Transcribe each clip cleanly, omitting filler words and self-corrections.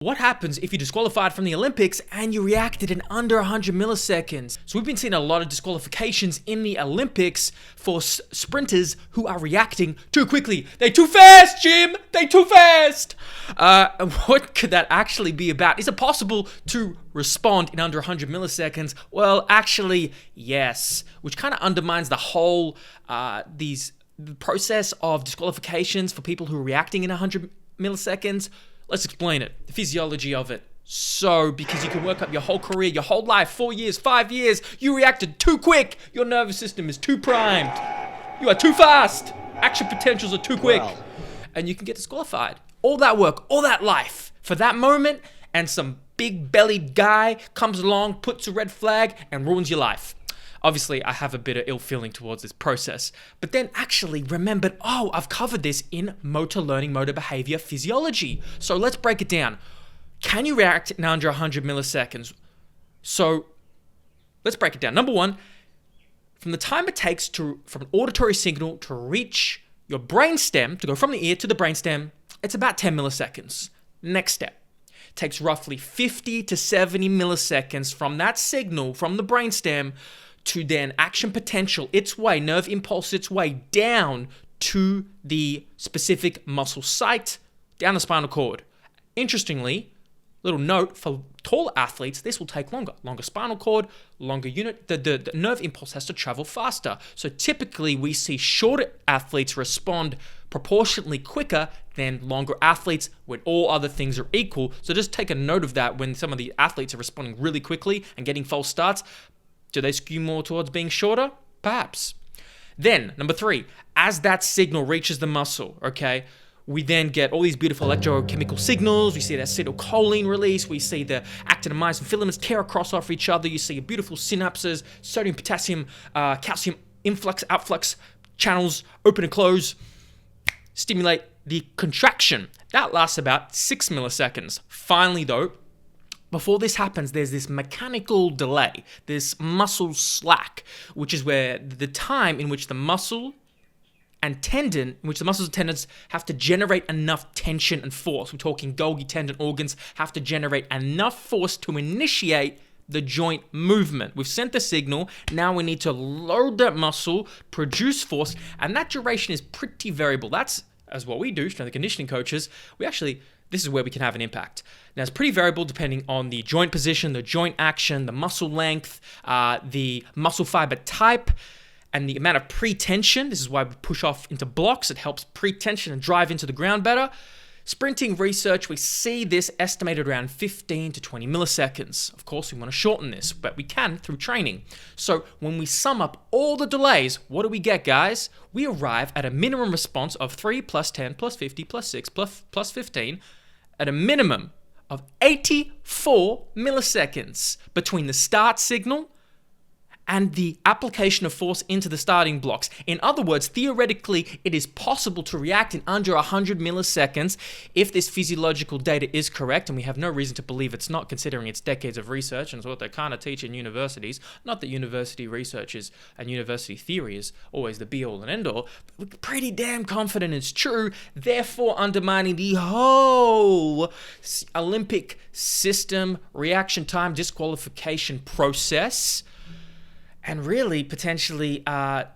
What happens if you're disqualified from the Olympics and you reacted in under 100 milliseconds? So we've been seeing a lot of disqualifications in the Olympics for sprinters who are reacting too quickly. They too fast, Jim! They too fast! What could that actually be about? Is it possible to respond in under 100 milliseconds? Well, actually, yes. Which kind of undermines the whole the process of disqualifications for people who are reacting in 100 milliseconds. Let's explain it, the physiology of it. So, because you can work up your whole career, your whole life, 4 years, 5 years, you reacted too quick, your nervous system is too primed, you are too fast, action potentials are too quick, and you can get disqualified. All that work, all that life, for that moment, and some big-bellied guy comes along, puts a red flag, and ruins your life. Obviously, I have a bit of ill feeling towards this process, but then actually remembered, oh, I've covered this in motor learning, motor behavior physiology. So let's break it down. Can you react in under 100 milliseconds? So let's break it down. Number one, from the time it takes from an auditory signal to reach your brainstem, to go from the ear to the brainstem, it's about 10 milliseconds. Next step. Takes roughly 50 to 70 milliseconds from that signal, from the brainstem, to then action potential its way, nerve impulse its way down to the specific muscle site, down the spinal cord. Interestingly, little note, for tall athletes, this will take longer. Longer spinal cord, longer unit, the nerve impulse has to travel faster. So typically we see shorter athletes respond proportionately quicker than longer athletes when all other things are equal. So just take a note of that when some of the athletes are responding really quickly and getting false starts. Do they skew more towards being shorter? Perhaps. Then, number three, as that signal reaches the muscle, okay, we then get all these beautiful electrochemical signals. We see the acetylcholine release. We see the actin and myosin filaments tear across off each other. You see beautiful synapses, sodium, potassium, calcium, influx, outflux channels open and close, stimulate the contraction. That lasts about 6 milliseconds. Finally, though, before this happens, there's this mechanical delay, this muscle slack, which is where the time in which the muscle and tendon, in which the muscles and tendons have to generate enough tension and force. We're talking Golgi tendon organs have to generate enough force to initiate the joint movement. We've sent the signal, now we need to load that muscle, produce force, and that duration is pretty variable. That's, as what we do, strength and conditioning coaches, this is where we can have an impact. Now, it's pretty variable depending on the joint position, the joint action, the muscle length, the muscle fiber type, and the amount of pre-tension. This is why we push off into blocks. It helps pre-tension and drive into the ground better. Sprinting research, we see this estimated around 15 to 20 milliseconds. Of course, we want to shorten this, but we can through training. So when we sum up all the delays, what do we get, guys? We arrive at a minimum response of 3 plus 10 plus 50 plus 6 plus 15, at a minimum of 84 milliseconds between the start signal and the application of force into the starting blocks. In other words, theoretically, it is possible to react in under 100 milliseconds if this physiological data is correct, and we have no reason to believe it's not, considering it's decades of research, and it's what they kind of teach in universities. Not that university research and university theory is always the be-all and end-all, but we're pretty damn confident it's true, therefore undermining the whole Olympic system, reaction time, disqualification process, and really potentially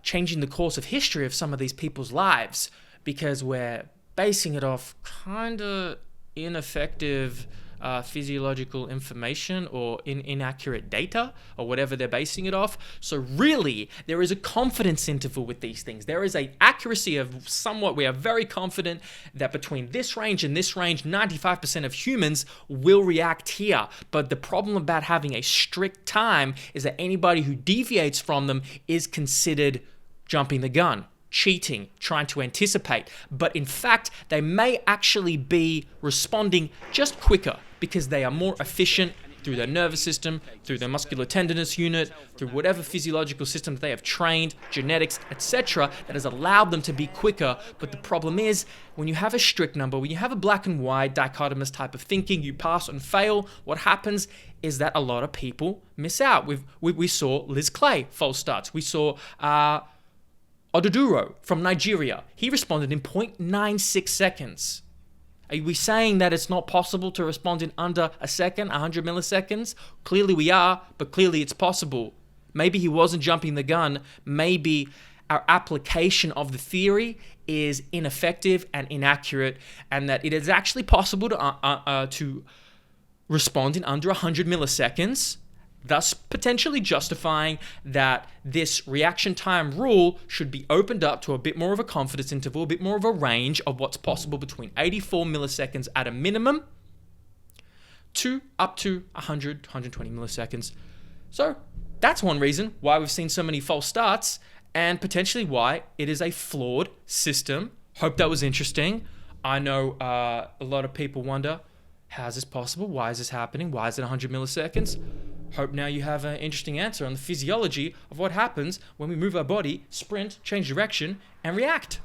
changing the course of history of some of these people's lives, because we're basing it off kind of ineffective physiological information or inaccurate data or whatever they're basing it off. So really, there is a confidence interval with these things. There is an accuracy of somewhat, we are very confident that between this range and this range, 95% of humans will react here. But the problem about having a strict time is that anybody who deviates from them is considered jumping the gun, cheating, trying to anticipate. But in fact, they may actually be responding just quicker because they are more efficient through their nervous system, through their muscular tendinous unit, through whatever physiological system that they have trained, genetics, etc., that has allowed them to be quicker. But the problem is, when you have a strict number, when you have a black and white dichotomous type of thinking, you pass and fail, what happens is that a lot of people miss out. We saw Liz Clay false starts. We saw Oduduro from Nigeria. He responded in 0.96 seconds. Are we saying that it's not possible to respond in under a second, 100 milliseconds? Clearly we are, but clearly it's possible. Maybe he wasn't jumping the gun. Maybe our application of the theory is ineffective and inaccurate, and that it is actually possible to respond in under 100 milliseconds, thus potentially justifying that this reaction time rule should be opened up to a bit more of a confidence interval, a bit more of a range of what's possible between 84 milliseconds at a minimum to up to 100, 120 milliseconds. So that's one reason why we've seen so many false starts, and potentially why it is a flawed system. Hope that was interesting. I know a lot of people wonder, how is this possible? Why is this happening? Why is it 100 milliseconds? Hope now you have an interesting answer on the physiology of what happens when we move our body, sprint, change direction, and react.